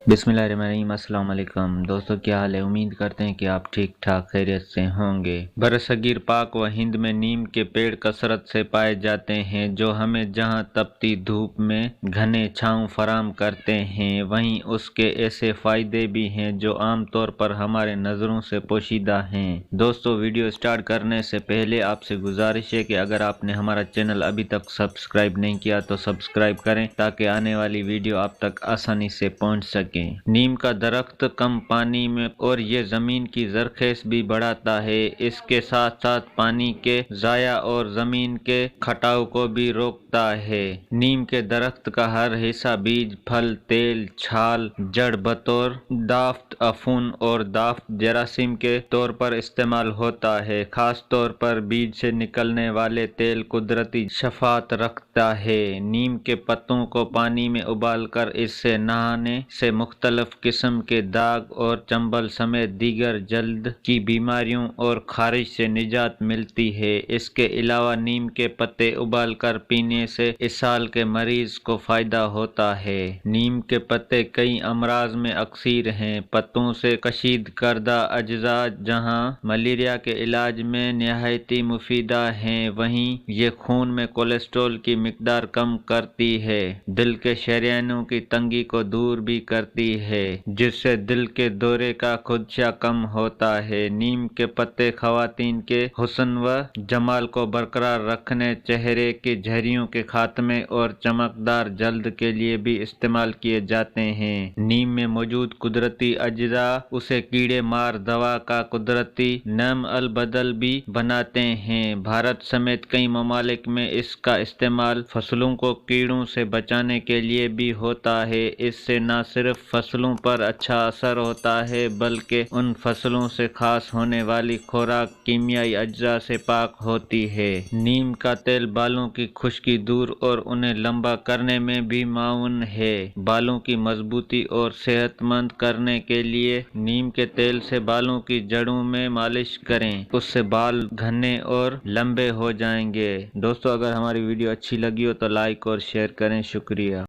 बिस्मिल्लाहिर्रहमानिर्रहीम। अस्सलाम वालेकुम दोस्तों, क्या हाल है। उम्मीद करते हैं कि आप ठीक ठाक खैरियत से होंगे। बरसगीर पाक व हिंद में नीम के पेड़ कसरत से पाए जाते हैं जो हमें जहां तपती धूप में घने छांव फराम करते हैं, वहीं उसके ऐसे फायदे भी हैं जो आम तौर पर हमारे नज़रों से पोशीदा हैं। दोस्तों, वीडियो स्टार्ट करने से पहले आपसे गुजारिश है कि अगर आपने हमारा चैनल अभी तक सब्सक्राइब नहीं किया तो सब्सक्राइब करें ताकि आने वाली वीडियो आप तक आसानी से पहुंच सके। नीम का दरख्त कम पानी में और ये जमीन की जरखेज भी बढ़ाता है। इसके साथ साथ पानी के जाया और जमीन के खटाव को भी रोकता है। नीम के दरख्त का हर हिस्सा बीज, फल, तेल, छाल, जड़ बतौर दाफ्त अफून और दाफ्त जरासीम के तौर पर इस्तेमाल होता है। खास तौर पर बीज से निकलने वाले तेल कुदरती शफात रखता है। नीम के पत्तों को पानी में उबालकर इससे नहाने से मुख्तलिफ किस्म के दाग और चंबल समेत दीगर जल्द की बीमारियों और खारिश से निजात मिलती है। इसके अलावा नीम के पत्ते उबालकर पीने से इसहाल के मरीज को फायदा होता है। नीम के पत्ते कई अमराज में अक्सर हैं। पत्तों से कशीद करदा अज्जा जहां मलेरिया के इलाज में निहायती मुफीदा हैं, वहीं ये खून में कोलेस्ट्रॉल की मिकदार कम करती है। दिल के शरियानों की तंगी को दूर भी करती है, जिससे दिल के दौरे का खदशा कम होता है। नीम के पत्ते खवातीन के हुस्न व जमाल को बरकरार रखने, चेहरे की झुर्रियों के खात्मे और चमकदार जल्द के लिए भी इस्तेमाल किए जाते हैं। नीम में मौजूद कुदरती अज्जा उसे कीड़े मार दवा का कुदरती नम अल बदल भी बनाते हैं। भारत समेत कई ममालिक में इसका इस्तेमाल फसलों को कीड़ों से बचाने के लिए भी होता है। इससे न सिर्फ फसलों पर अच्छा असर होता है बल्कि उन फसलों से खास होने वाली खुराक कीमियाई अज्जा से पाक होती है। नीम का तेल बालों की खुश्की दूर और उन्हें लंबा करने में भी माउन है। बालों की मजबूती और सेहतमंद करने के लिए नीम के तेल से बालों की जड़ों में मालिश करें, उससे बाल घने और लंबे हो जाएंगे। दोस्तों, अगर हमारी वीडियो अच्छी लगी हो तो लाइक और शेयर करें। शुक्रिया।